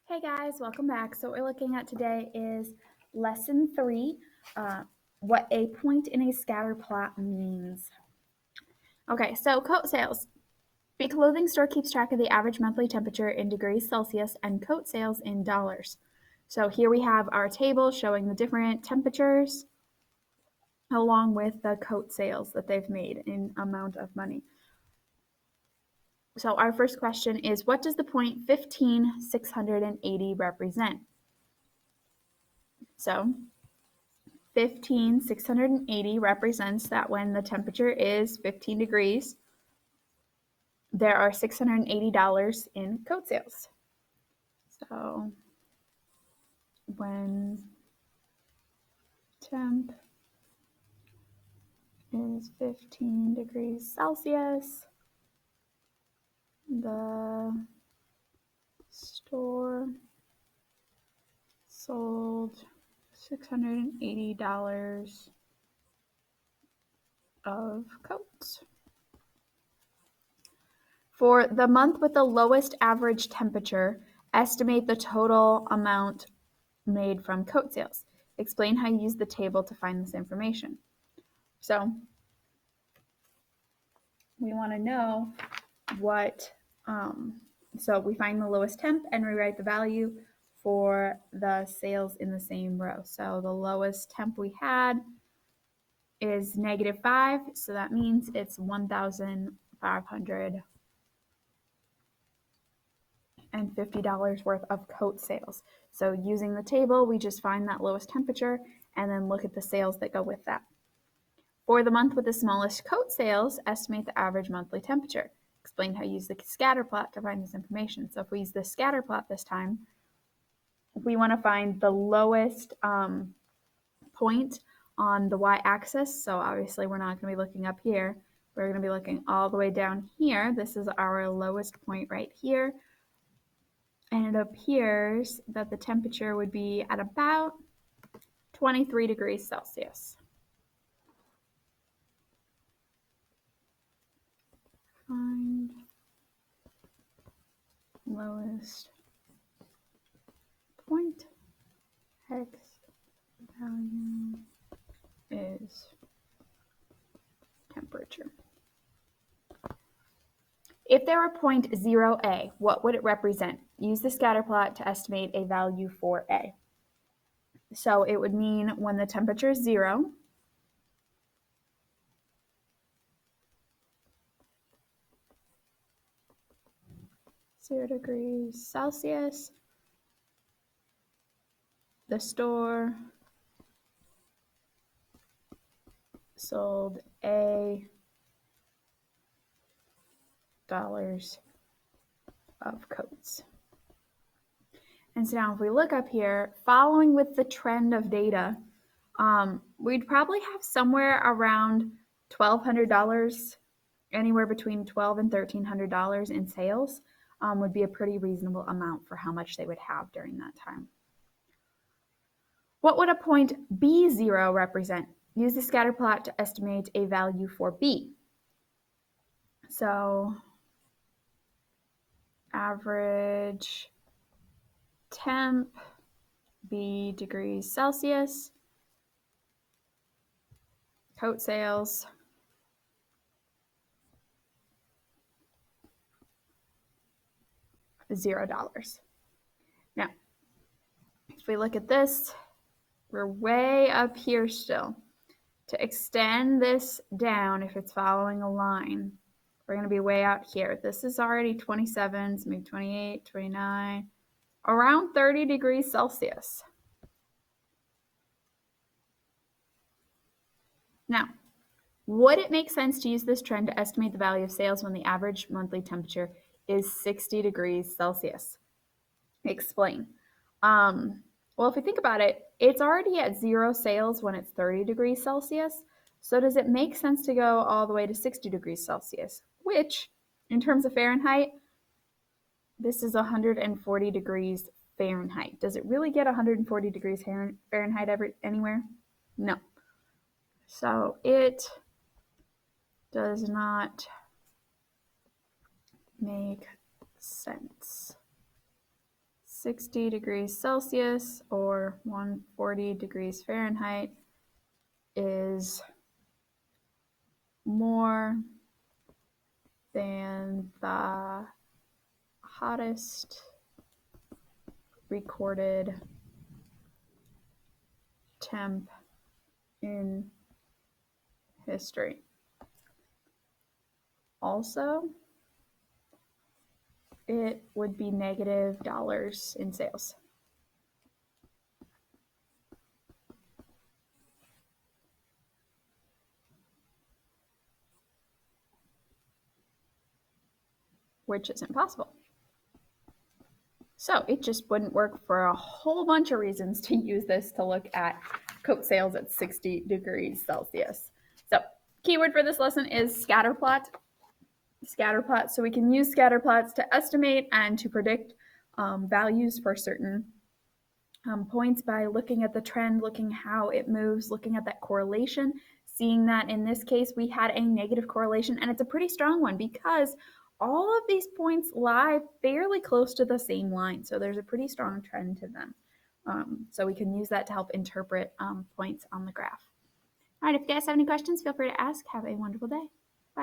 Hey guys, welcome back. So what we're looking at today is lesson 3, what a point in a scatter plot means. Okay, so coat sales. A clothing store keeps track of the average monthly temperature in degrees Celsius and coat sales in dollars. So here we have our table showing the different temperatures along with the coat sales that they've made in amount of money. So our first question is, what does the point 15,680 represent? So 15,680 represents that when the temperature is 15 degrees, there are $680 in coat sales. So when temp is 15 degrees Celsius, the store sold $680 of coats. For the month with the lowest average temperature, estimate the total amount made from coat sales. Explain how you use the table to find this information. So we want to know what, so we find the lowest temp and we write the value for the sales in the same row. So the lowest temp we had is -5, so that means it's 1,550 worth of coat sales. So using the table, we just find that lowest temperature and then look at the sales that go with that. For the month with the smallest coat sales, estimate the average monthly temperature. Explain how you use the scatter plot to find this information. So if we use the scatter plot this time, we want to find the lowest point on the y-axis. So obviously we're not going to be looking up here. We're going to be looking all the way down here. This is our lowest point right here. And it appears that the temperature would be at about 23 degrees Celsius. Find lowest point. X value is temperature. If there were point 0A, what would it represent? Use the scatter plot to estimate a value for A. So it would mean when the temperature is 0, degrees Celsius, the store sold $A of coats. And so now if we look up here, following with the trend of data, we'd probably have somewhere around $1,200, anywhere between $1,200 and $1,300 in sales would be a pretty reasonable amount for how much they would have during that time. What would a point B0 represent? Use the scatter plot to estimate a value for B. So average temp, B degrees Celsius, coat sales, $0. Now, if we look at this, we're way up here still. To extend this down, if it's following a line, we're going to be way out here. This is already 27, so maybe 28, 29, around 30 degrees Celsius. Now, would it make sense to use this trend to estimate the value of sales when the average monthly temperature is 60 degrees Celsius? Explain. Well, if we think about it, it's already at 0 sales when it's 30 degrees Celsius. So does it make sense to go all the way to 60 degrees Celsius? Which, in terms of Fahrenheit, this is 140 degrees Fahrenheit. Does it really get 140 degrees Fahrenheit anywhere? No. So it does not make sense. 60 degrees Celsius or 140 degrees Fahrenheit is more than the hottest recorded temp in history. Also, it would be negative dollars in sales. Which is impossible. So it just wouldn't work for a whole bunch of reasons to use this to look at coat sales at 60 degrees Celsius. So keyword for this lesson is scatter plot. Scatter plots. So we can use scatter plots to estimate and to predict values for certain points by looking at the trend, looking how it moves, looking at that correlation, seeing that in this case we had a negative correlation, and it's a pretty strong one because all of these points lie fairly close to the same line. So there's a pretty strong trend to them. So we can use that to help interpret points on the graph. All right, if you guys have any questions, feel free to ask. Have a wonderful day.